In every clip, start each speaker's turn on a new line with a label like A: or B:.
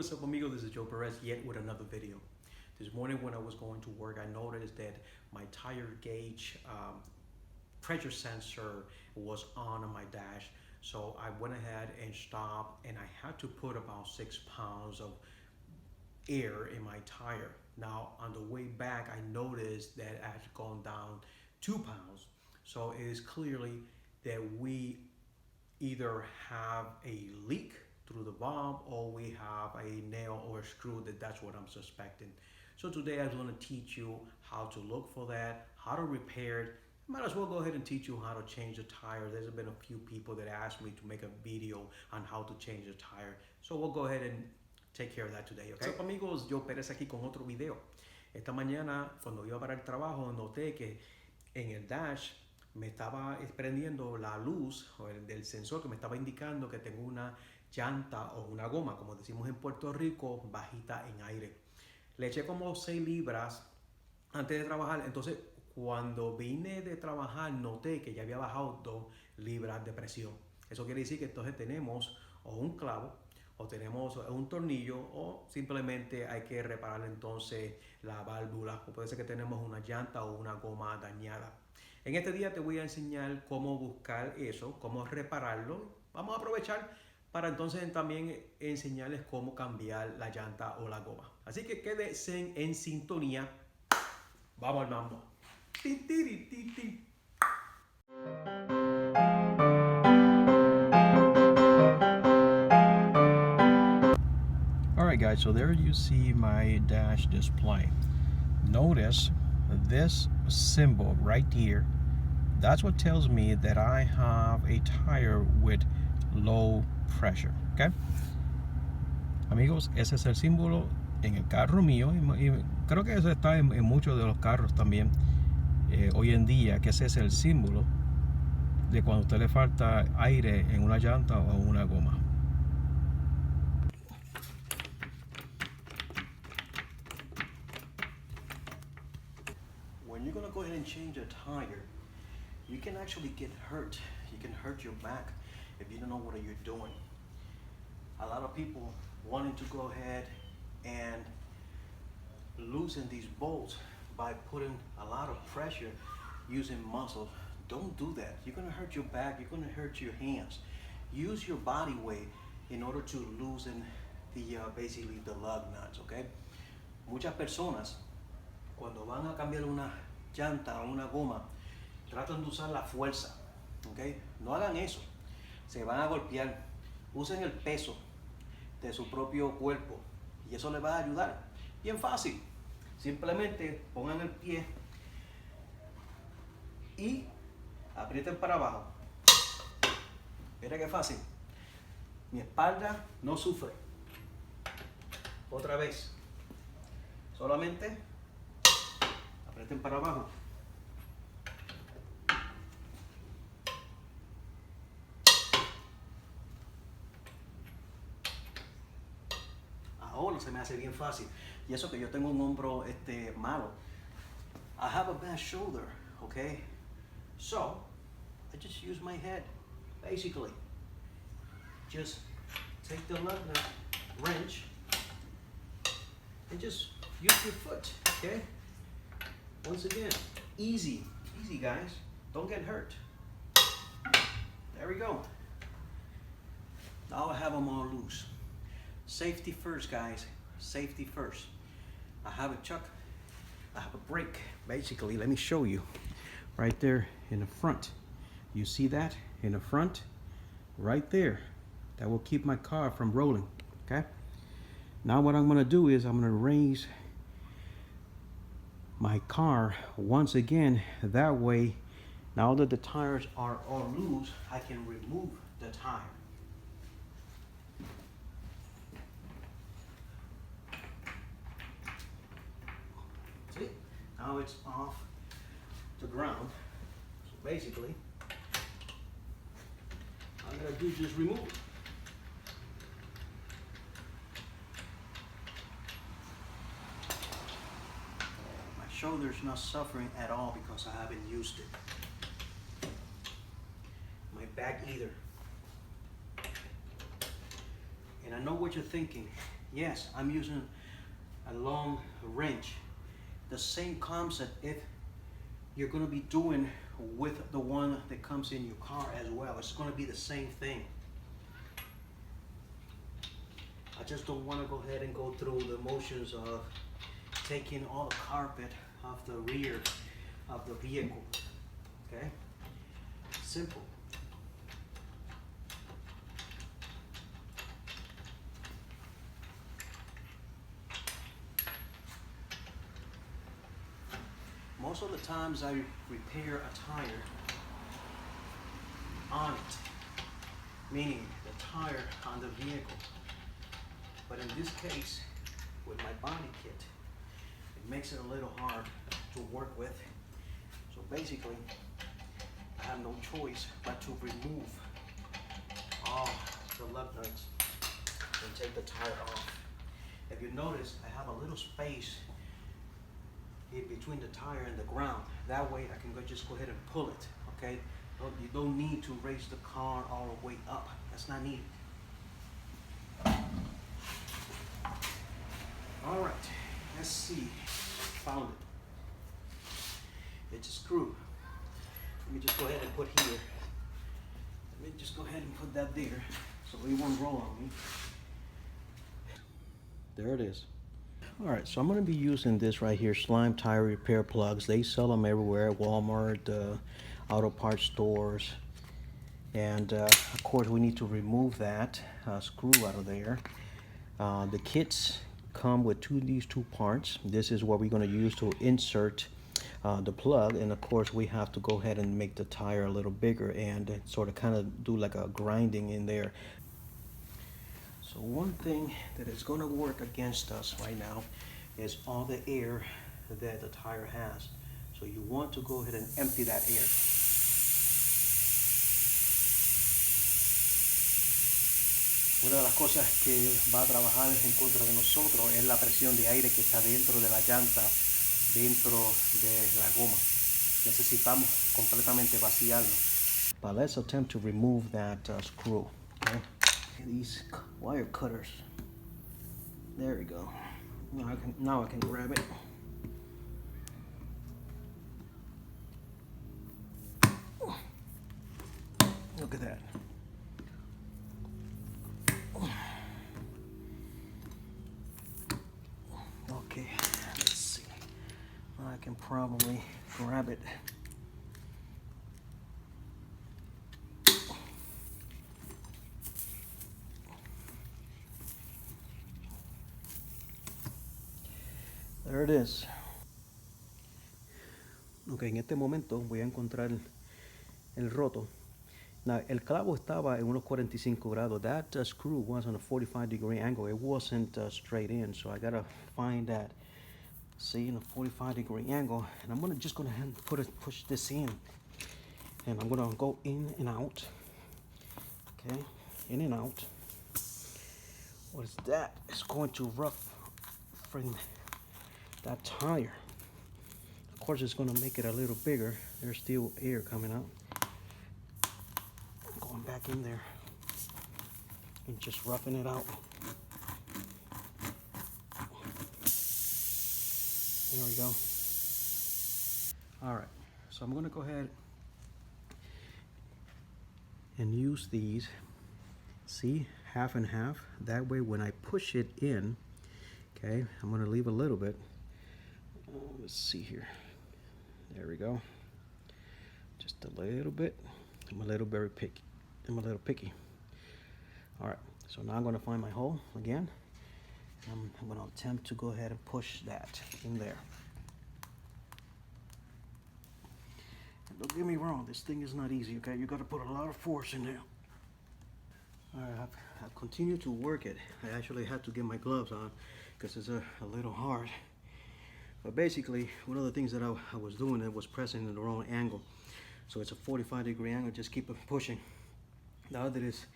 A: What's up, amigo? This is Joe Perez yet with another video. This morning when I was going to work, I noticed that my tire gauge pressure sensor was on my dash. So I went ahead and stopped, and I had to put about 6 pounds of air in my tire. Now on the way back, I noticed that I had gone down 2 pounds. So it is clearly that we either have a leak through the valve or we have a nail or a screw. That's what I'm suspecting. So today I'm going to teach you how to look for that, how to repair it. Might as well go ahead and teach you how to change the tire. There's been a few people that asked me to make a video on how to change the tire. So we'll go ahead and take care of that today, okay? What's up, amigos? Joe Perez aquí con otro video. Esta mañana, cuando iba para el trabajo, noté que en el dash me estaba prendiendo la luz del sensor que me estaba indicando que tengo una llanta o una goma, como decimos en Puerto Rico, bajita en aire. Le eché como 6 libras antes de trabajar. Entonces cuando vine de trabajar noté que ya había bajado 2 libras de presión. Eso quiere decir que entonces tenemos o un clavo o tenemos un tornillo o simplemente hay que reparar entonces la válvula, o puede ser que tenemos una llanta o una goma dañada. En este día te voy a enseñar cómo buscar eso, cómo repararlo. Vamos a aprovechar para entonces también enseñarles cómo cambiar la llanta o la goma. Así que quédense en sintonía. Vamos al mambo. Alright guys, so there you see my dash display. Notice this symbol right here. That's what tells me that I have a tire with low pressure, okay? Amigos, ese es el símbolo en el carro mío y creo que eso está en muchos de los carros también hoy en día, que ese es el símbolo de cuando a usted le falta aire en una llanta o una goma. When you're going to go ahead and change a tire, you can actually get hurt. You can hurt your back if you don't know what you're doing. A lot of people wanting to go ahead and loosen these bolts by putting a lot of pressure using muscle. Don't do that. You're going to hurt your back. You're going to hurt your hands. Use your body weight in order to loosen the basically the lug nuts, okay? Muchas personas cuando van a cambiar una llanta o una goma tratan de usar la fuerza, okay? No hagan eso. Se van a golpear. Usen el peso de su propio cuerpo y eso les va a ayudar. Bien fácil. Simplemente pongan el pie y aprieten para abajo. Mira qué fácil. Mi espalda no sufre. Otra vez. Solamente aprieten para abajo. Ahora se me hace bien fácil. Y eso que yo tengo un hombro malo. I have a bad shoulder, okay? So, I just use my head, basically. Just take the lug nut wrench and just use your foot, okay? Once again, easy guys. Don't get hurt. There we go. Now I have them all loose. Safety first, guys. Safety first. I have a chuck. I have a brake. Basically, let me show you. Right there in the front. You see that in the front? Right there. That will keep my car from rolling. Okay? Now what I'm going to do is I'm going to raise my car once again. That way, now that the tires are all loose, I can remove the tire. Now it's off the ground. So basically, all I'm gonna do is just remove it. My shoulder's not suffering at all because I haven't used it. My back either. And I know what you're thinking. Yes, I'm using a long wrench. The same concept if you're going to be doing with the one that comes in your car as well. It's going to be the same thing. I just don't want to go ahead and go through the motions of taking all the carpet off the rear of the vehicle. Okay? Simple. Most of the times I repair a tire on it, meaning the tire on the vehicle. But in this case, with my body kit, it makes it a little hard to work with. So basically, I have no choice but to remove all the lug nuts and take the tire off. If you notice, I have a little space in between the tire and the ground. That way I can just go ahead and pull it, okay? You don't need to raise the car all the way up. That's not needed. All right, let's see. Found it. It's a screw. Let me just go ahead and put here. Let me just go ahead and put that there so it won't roll on me. There it is. All right, so I'm going to be using this right here, slime tire repair plugs. They sell them everywhere, Walmart, auto parts stores. And of course, we need to remove that screw out of there. The kits come with these two parts. This is what we're going to use to insert the plug. And of course, we have to go ahead and make the tire a little bigger and sort of kind of do like a grinding in there. So one thing that is going to work against us right now is all the air that the tire has. So you want to go ahead and empty that air. Una de las cosas que va a trabajar en contra de nosotros es la presión de aire que está dentro de la llanta, dentro de la goma. Necesitamos completamente vaciarlo. But let's attempt to remove that screw. Okay? These wire cutters. There we go. Now I can grab it. Look at that. Okay, let's see. I can probably grab it. There it is. Ok, en este momento voy a encontrar el roto. Now, el clavo estaba en unos 45 grados. That screw was on a 45-degree angle. It wasn't straight in, so I gotta find that. See, in a 45-degree angle, and I'm just gonna push this in, and I'm gonna go in and out. Okay, in and out. What is that? It's going to roughen that tire. Of course, it's gonna make it a little bigger. There's still air coming out. Going back in there and just roughing it out. There we go. All right, so I'm gonna go ahead and use these. See, half and half. That way when I push it in, okay, I'm gonna leave a little bit. Let's see here. There we go. Just a little bit. I'm a little picky. All right, so now I'm gonna find my hole again. I'm gonna attempt to go ahead and push that in there. And don't get me wrong, this thing is not easy, okay? You gotta put a lot of force in there. All right, I've continued to work it. I actually had to get my gloves on because it's a little hard. But basically, one of the things that I was doing, it was pressing in the wrong angle. So it's a 45-degree angle, just keep it pushing. Now that it's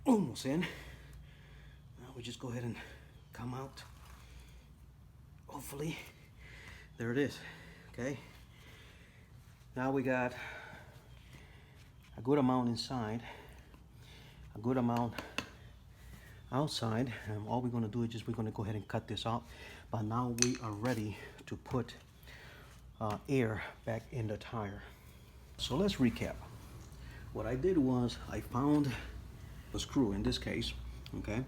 A: almost in, now we just go ahead and come out. Hopefully, there it is, okay? Now we got a good amount inside, a good amount outside. All we're going to do is we're going to go ahead and cut this out. But now we are ready to put air back in the tire. So let's recap. What I did was I found the screw in this case, okay?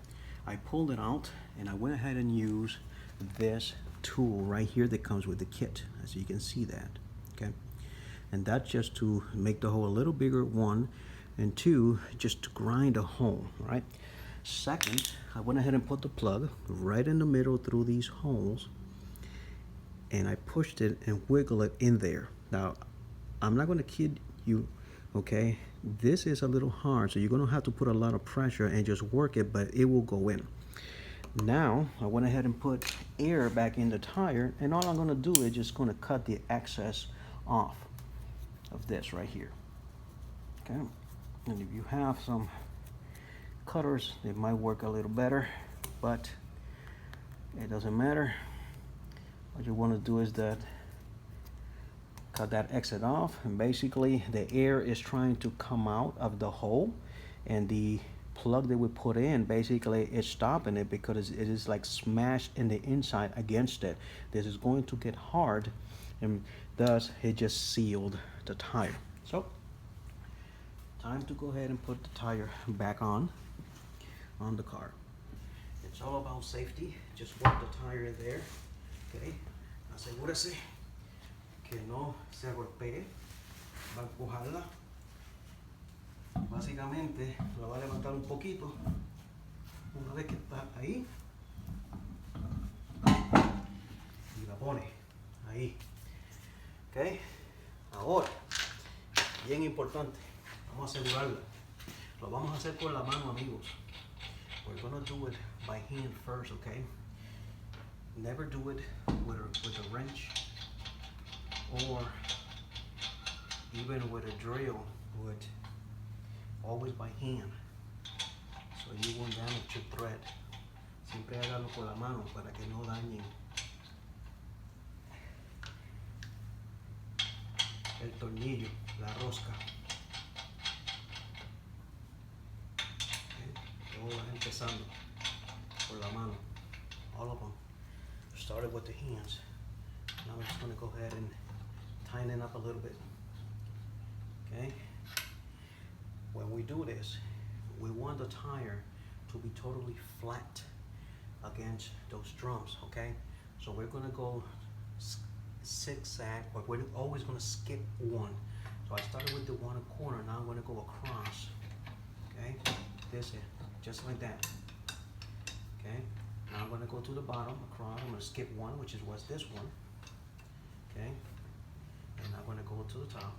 A: I pulled it out and I went ahead and used this tool right here that comes with the kit, as you can see that, okay? And that's just to make the hole a little bigger, one, and two, just to grind a hole, right? Second, I went ahead and put the plug right in the middle through these holes, and I pushed it and wiggled it in there. Now, I'm not gonna kid you, okay? This is a little hard, so you're gonna have to put a lot of pressure and just work it, but it will go in. Now, I went ahead and put air back in the tire, and all I'm gonna do is just gonna cut the excess off of this right here, okay? And if you have some cutters, it might work a little better, but it doesn't matter. What you wanna do is that cut that exit off, and basically the air is trying to come out of the hole, and the plug that we put in basically is stopping it because it is like smashed in the inside against it. This is going to get hard, and thus it just sealed the tire. So time to go ahead and put the tire back on the car. It's all about safety. Just work the tire in there, okay? Asegúrese que no se golpee. Va a empujarla. Básicamente la va a levantar un poquito. Una vez que está ahí, y la pone ahí, ok. Ahora, bien importante, vamos a asegurarla. Lo vamos a hacer con la mano, amigos. We're gonna do it by hand first, okay? Never do it with a wrench or even with a drill. Always by hand, so you won't damage your thread. Siempre hágalo con la mano para que no dañen el tornillo, la rosca. Todo va empezando por la mano, all of them. Started with the hands. Now I'm just going to go ahead and tighten it up a little bit. Okay. When we do this, we want the tire to be totally flat against those drums, okay? So we're gonna go zigzag, but we're always gonna skip one. So I started with the one corner, now I'm gonna go across, okay? This is just like that, okay? Now I'm gonna go to the bottom, across, I'm gonna skip one, which was this one, okay? And I'm gonna go to the top.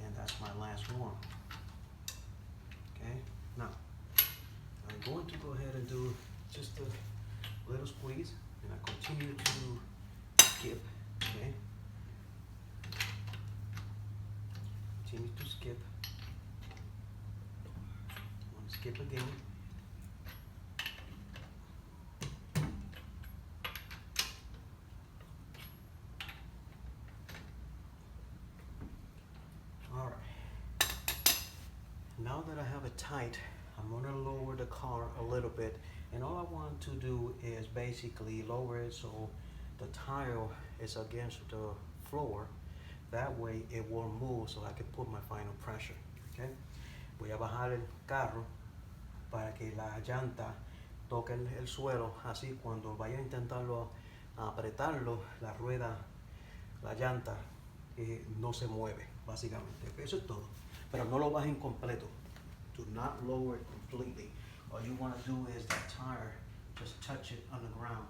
A: And that's my last one. Okay, now I'm going to go ahead and do just a little squeeze, and I continue to skip. Okay, continue to skip. I'm going to skip again. Now that I have it tight, I'm going to lower the car a little bit, and all I want to do is basically lower it so the tire is against the floor. That way it won't move, so I can put my final pressure. Okay? Voy a bajar el carro para que la llanta toque el suelo, así cuando vaya a intentarlo apretarlo, la rueda, la llanta no se mueve, básicamente. Eso es todo. Pero no lo bajen completo. Do not lower it completely. All you want to do is the tire, just touch it on the ground.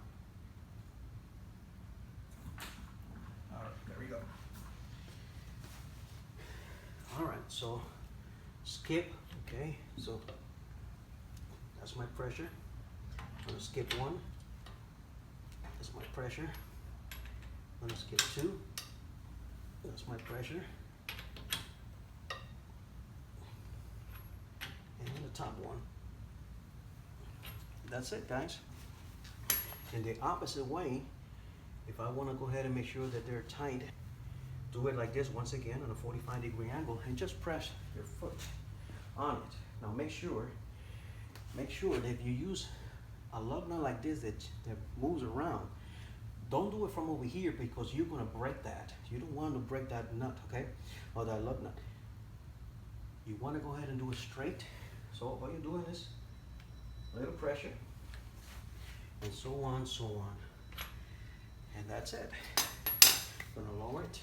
A: All right, there we go. All right, so skip, okay? So that's my pressure. I'm gonna skip one. That's my pressure. I'm gonna skip two. That's my pressure. And the top one. That's it, guys. In the opposite way, if I want to go ahead and make sure that they're tight, do it like this once again on a 45-degree angle and just press your foot on it. Now make sure that if you use a lug nut like this that moves around, don't do it from over here because you're gonna break that. You don't want to break that nut, okay? Or that lug nut. You wanna go ahead and do it straight. So all you're doing is a little pressure, and so on, so on. And that's it. Gonna lower it.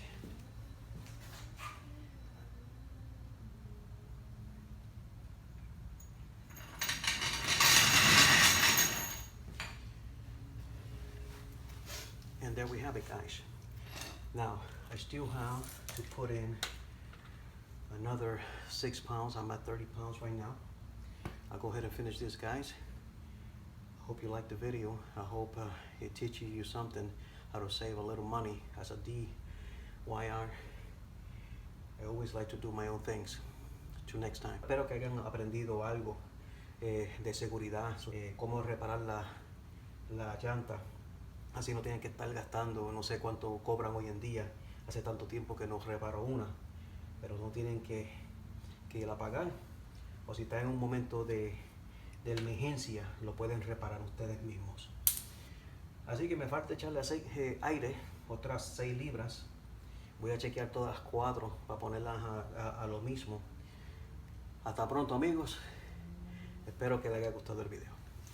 A: And there we have it, guys. Now, I still have to put in another 6 pounds. I'm at 30 pounds right now. I'll go ahead and finish this, guys. Hope you liked the video. I hope it teaches you something, how to save a little money as a DIYer. I always like to do my own things. Till next time. Espero que hayan aprendido algo de seguridad, cómo reparar la llanta. Así no tienen que estar gastando, no sé cuánto cobran hoy en día. Hace tanto tiempo que no reparo una, pero no tienen que ir a pagar. O si están en un momento de emergencia, lo pueden reparar ustedes mismos. Así que me falta echarle aire, otras 6 libras. Voy a chequear todas las 4 para ponerlas a lo mismo. Hasta pronto, amigos. Espero que les haya gustado el video.